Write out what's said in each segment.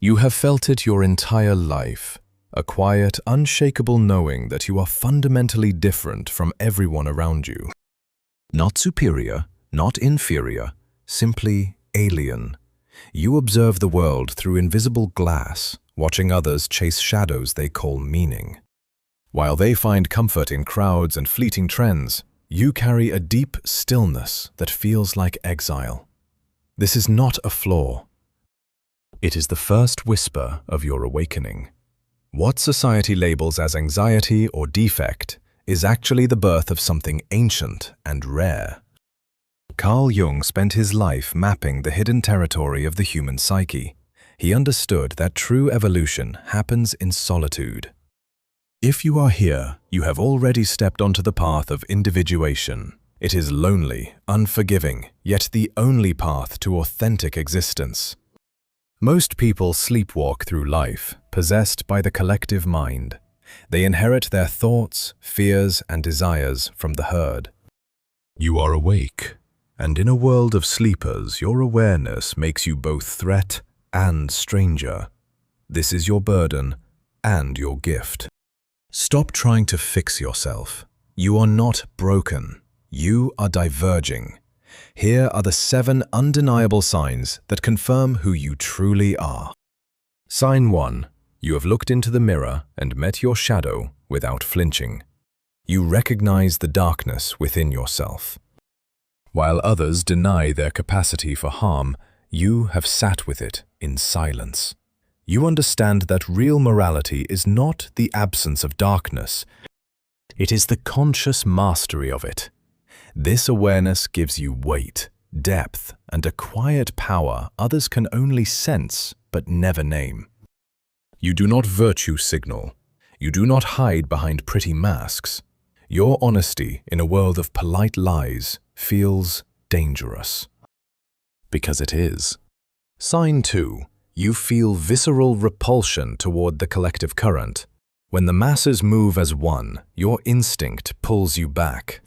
You have felt it your entire life, a quiet, unshakable knowing that you are fundamentally different from everyone around you. Not superior, not inferior, simply alien. You observe the world through invisible glass, watching others chase shadows they call meaning. While they find comfort in crowds and fleeting trends, you carry a deep stillness that feels like exile. This is not a flaw. It is the first whisper of your awakening. What society labels as anxiety or defect is actually the birth of something ancient and rare. Carl Jung spent his life mapping the hidden territory of the human psyche. He understood that true evolution happens in solitude. If you are here, you have already stepped onto the path of individuation. It is lonely, unforgiving, yet the only path to authentic existence. Most people sleepwalk through life, possessed by the collective mind. They inherit their thoughts, fears, and desires from the herd. You are awake, and in a world of sleepers, your awareness makes you both threat and stranger. This is your burden and your gift. Stop trying to fix yourself. You are not broken. You are diverging. Here are the 7 undeniable signs that confirm who you truly are. Sign 1. You have looked into the mirror and met your shadow without flinching. You recognize the darkness within yourself. While others deny their capacity for harm, you have sat with it in silence. You understand that real morality is not the absence of darkness. It is the conscious mastery of it. This awareness gives you weight, depth, and a quiet power others can only sense but never name. You do not virtue signal. You do not hide behind pretty masks. Your honesty in a world of polite lies feels dangerous. Because it is. Sign 2. You feel visceral repulsion toward the collective current. When the masses move as one, your instinct pulls you back.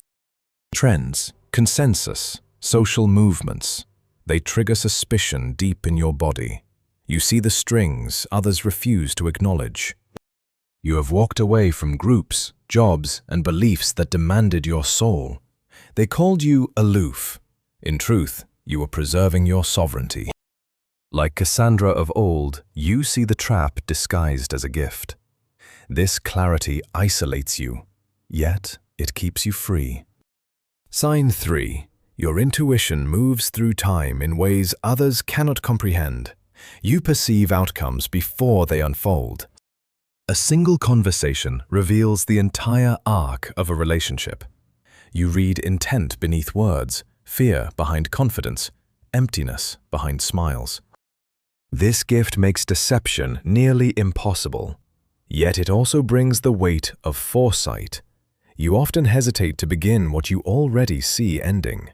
Trends, consensus, social movements, they trigger suspicion deep in your body. You see the strings others refuse to acknowledge. You have walked away from groups, jobs, and beliefs that demanded your soul. They called you aloof. In truth, you were preserving your sovereignty. Like Cassandra of old, you see the trap disguised as a gift. This clarity isolates you, yet it keeps you free. Sign 3. Your intuition moves through time in ways others cannot comprehend. You perceive outcomes before they unfold. A single conversation reveals the entire arc of a relationship. You read intent beneath words, fear behind confidence, emptiness behind smiles. This gift makes deception nearly impossible, yet it also brings the weight of foresight. You often hesitate to begin what you already see ending.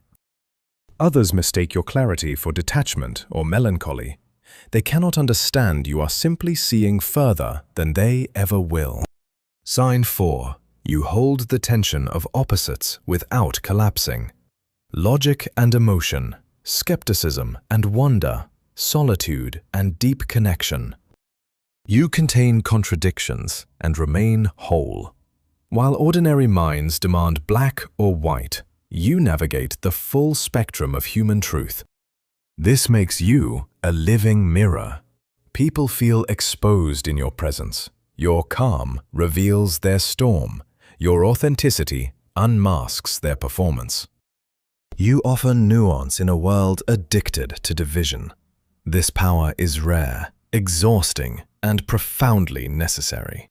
Others mistake your clarity for detachment or melancholy. They cannot understand you are simply seeing further than they ever will. Sign 4. You hold the tension of opposites without collapsing. Logic and emotion, skepticism and wonder, solitude and deep connection. You contain contradictions and remain whole. While ordinary minds demand black or white, you navigate the full spectrum of human truth. This makes you a living mirror. People feel exposed in your presence. Your calm reveals their storm. Your authenticity unmasks their performance. You offer nuance in a world addicted to division. This power is rare, exhausting, and profoundly necessary.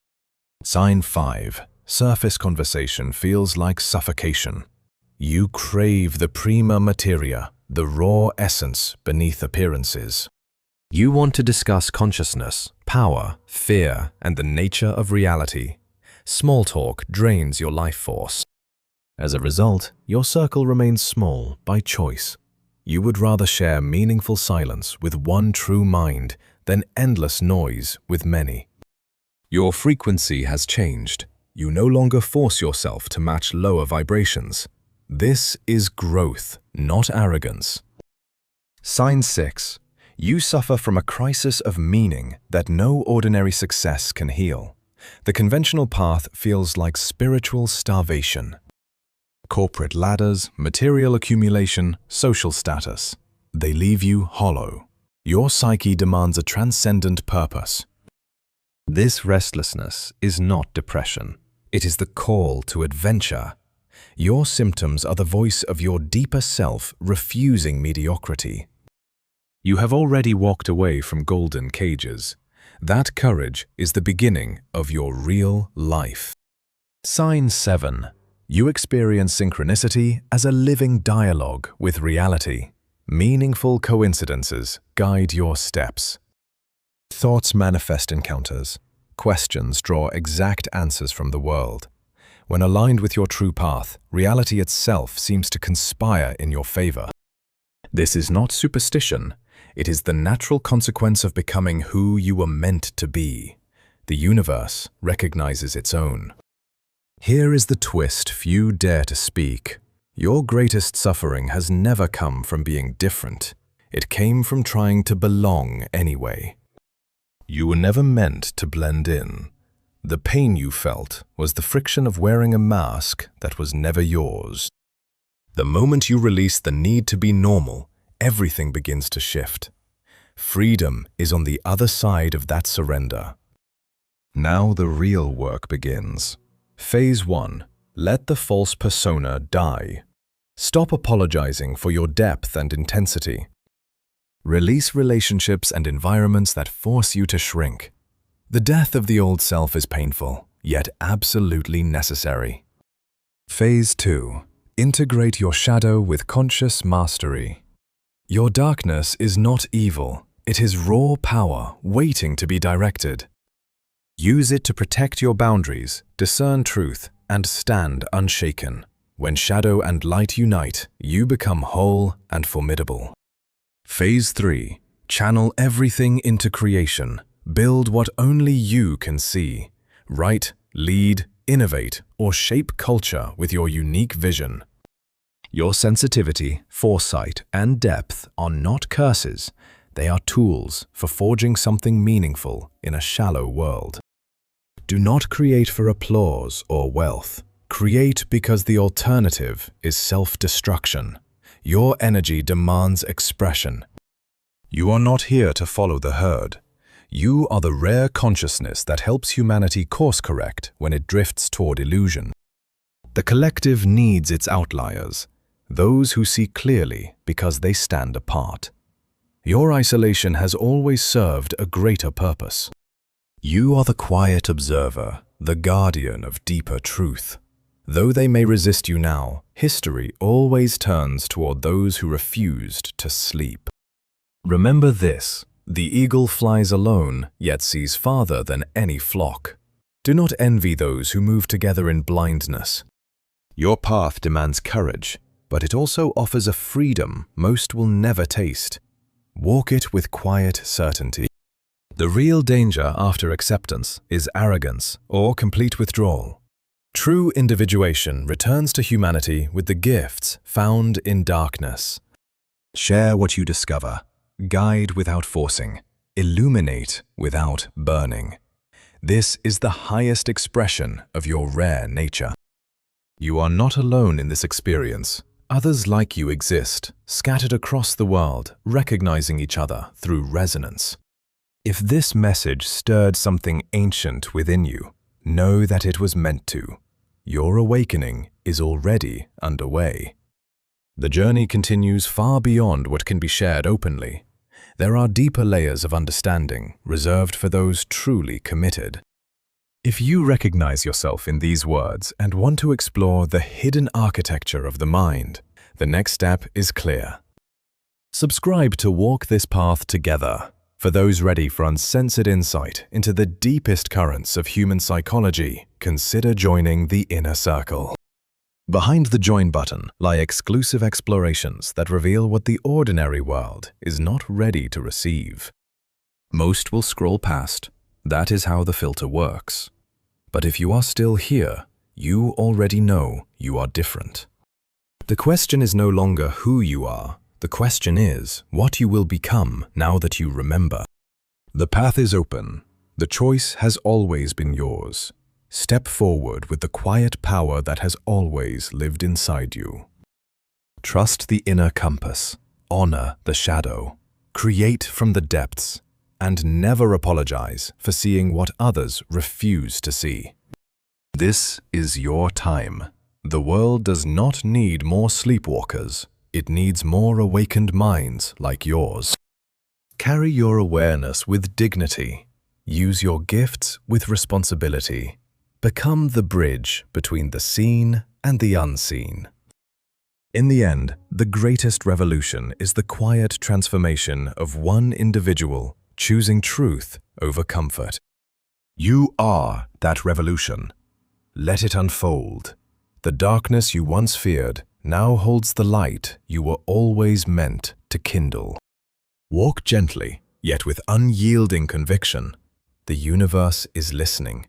Sign 5. Surface conversation feels like suffocation. You crave the prima materia, the raw essence beneath appearances. You want to discuss consciousness, power, fear, and the nature of reality. Small talk drains your life force. As a result, your circle remains small by choice. You would rather share meaningful silence with one true mind than endless noise with many. Your frequency has changed. You no longer force yourself to match lower vibrations. This is growth, not arrogance. Sign 6. You suffer from a crisis of meaning that no ordinary success can heal. The conventional path feels like spiritual starvation. Corporate ladders, material accumulation, social status. They leave you hollow. Your psyche demands a transcendent purpose. This restlessness is not depression. It is the call to adventure. Your symptoms are the voice of your deeper self refusing mediocrity. You have already walked away from golden cages. That courage is the beginning of your real life. Sign 7. You experience synchronicity as a living dialogue with reality. Meaningful coincidences guide your steps. Thoughts manifest encounters. Questions draw exact answers from the world. When aligned with your true path, reality itself seems to conspire in your favor. This is not superstition. It is the natural consequence of becoming who you were meant to be. The universe recognizes its own. Here is the twist few dare to speak. Your greatest suffering has never come from being different. It came from trying to belong anyway. You were never meant to blend in. The pain you felt was the friction of wearing a mask that was never yours. The moment you release the need to be normal, everything begins to shift. Freedom is on the other side of that surrender. Now the real work begins. Phase 1. Let the false persona die. Stop apologizing for your depth and intensity. Release relationships and environments that force you to shrink. The death of the old self is painful, yet absolutely necessary. Phase 2. Integrate your shadow with conscious mastery. Your darkness is not evil. It is raw power waiting to be directed. Use it to protect your boundaries, discern truth, and stand unshaken. When shadow and light unite, you become whole and formidable. Phase 3. Channel everything into creation. Build what only you can see. Write, lead, innovate, or shape culture with your unique vision. Your sensitivity, foresight, and depth are not curses. They are tools for forging something meaningful in a shallow world. Do not create for applause or wealth. Create because the alternative is self-destruction. Your energy demands expression. You are not here to follow the herd. You are the rare consciousness that helps humanity course-correct when it drifts toward illusion. The collective needs its outliers, those who see clearly because they stand apart. Your isolation has always served a greater purpose. You are the quiet observer, the guardian of deeper truth. Though they may resist you now, history always turns toward those who refused to sleep. Remember this: the eagle flies alone, yet sees farther than any flock. Do not envy those who move together in blindness. Your path demands courage, but it also offers a freedom most will never taste. Walk it with quiet certainty. The real danger after acceptance is arrogance or complete withdrawal. True individuation returns to humanity with the gifts found in darkness. Share what you discover. Guide without forcing. Illuminate without burning. This is the highest expression of your rare nature. You are not alone in this experience. Others like you exist, scattered across the world, recognizing each other through resonance. If this message stirred something ancient within you, know that it was meant to. Your awakening is already underway. The journey continues far beyond what can be shared openly. There are deeper layers of understanding reserved for those truly committed. If you recognize yourself in these words and want to explore the hidden architecture of the mind, the next step is clear. Subscribe to Walk This Path Together. For those ready for uncensored insight into the deepest currents of human psychology, consider joining the inner circle. Behind the join button lie exclusive explorations that reveal what the ordinary world is not ready to receive. Most will scroll past. That is how the filter works. But if you are still here, you already know you are different. The question is no longer who you are. The question is what you will become now that you remember. The path is open. The choice has always been yours. Step forward with the quiet power that has always lived inside you. Trust the inner compass, honor the shadow, create from the depths, and never apologize for seeing what others refuse to see. This is your time. The world does not need more sleepwalkers. It needs more awakened minds like yours. Carry your awareness with dignity. Use your gifts with responsibility. Become the bridge between the seen and the unseen. In the end, the greatest revolution is the quiet transformation of one individual choosing truth over comfort. You are that revolution. Let it unfold. The darkness you once feared now holds the light you were always meant to kindle. Walk gently, yet with unyielding conviction. The universe is listening.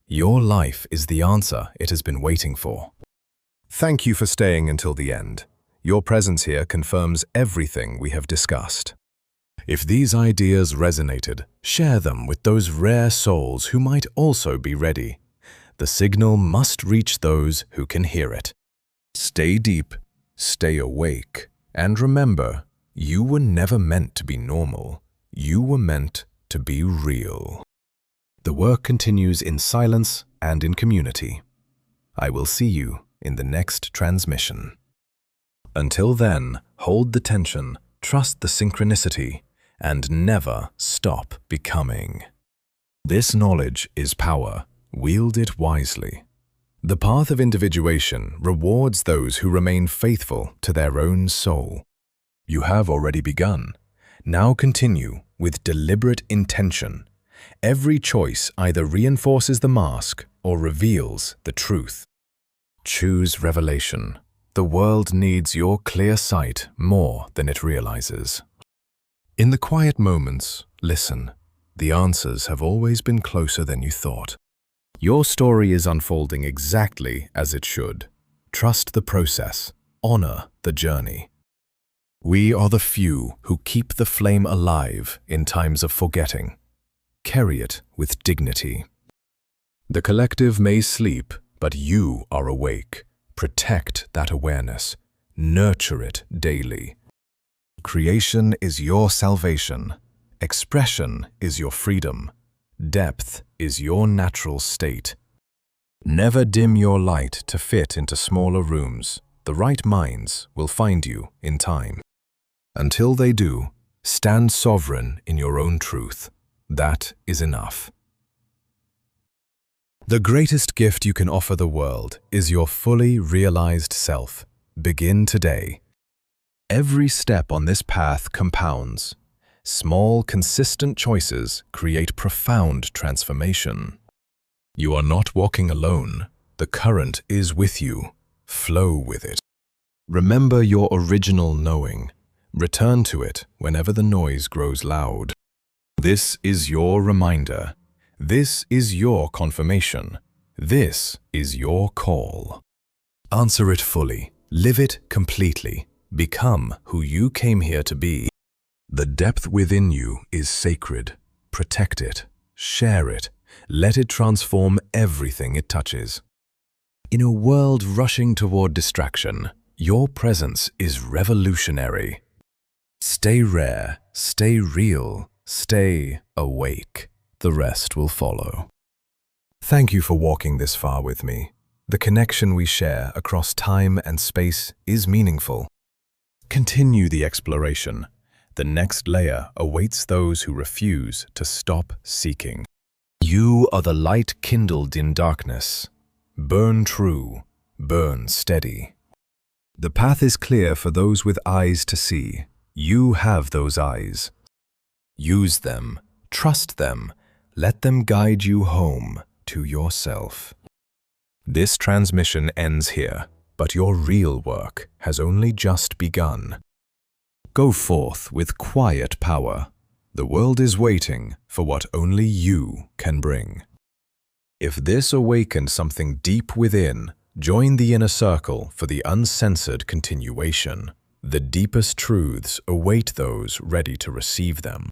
Your life is the answer it has been waiting for. Thank you for staying until the end. Your presence here confirms everything we have discussed. If these ideas resonated, share them with those rare souls who might also be ready. The signal must reach those who can hear it. Stay deep, stay awake, and remember, you were never meant to be normal. You were meant to be real. The work continues in silence and in community. I will see you in the next transmission. Until then, hold the tension, trust the synchronicity, and never stop becoming. This knowledge is power. Wield it wisely. The path of individuation rewards those who remain faithful to their own soul. You have already begun. Now continue with deliberate intention. Every choice either reinforces the mask or reveals the truth. Choose revelation. The world needs your clear sight more than it realizes. In the quiet moments, listen. The answers have always been closer than you thought. Your story is unfolding exactly as it should. Trust the process. Honor the journey. We are the few who keep the flame alive in times of forgetting. Carry it with dignity. The collective may sleep, but you are awake. Protect that awareness. Nurture it daily. Creation is your salvation. Expression is your freedom. Depth is your natural state. Never dim your light to fit into smaller rooms. The right minds will find you in time. Until they do, stand sovereign in your own truth. That is enough. The greatest gift you can offer the world is your fully realized self. Begin today. Every step on this path compounds. Small, consistent choices create profound transformation. You are not walking alone. The current is with you. Flow with it. Remember your original knowing. Return to it whenever the noise grows loud. This is your reminder. This is your confirmation. This is your call. Answer it fully. Live it completely. Become who you came here to be. The depth within you is sacred. Protect it. Share it. Let it transform everything it touches. In a world rushing toward distraction, your presence is revolutionary. Stay rare, stay real, stay awake. The rest will follow. Thank you for walking this far with me. The connection we share across time and space is meaningful. Continue the exploration. The next layer awaits those who refuse to stop seeking. You are the light kindled in darkness. Burn true, burn steady. The path is clear for those with eyes to see. You have those eyes. Use them, trust them, let them guide you home to yourself. This transmission ends here, but your real work has only just begun. Go forth with quiet power. The world is waiting for what only you can bring. If this awakened something deep within, join the inner circle for the uncensored continuation. The deepest truths await those ready to receive them.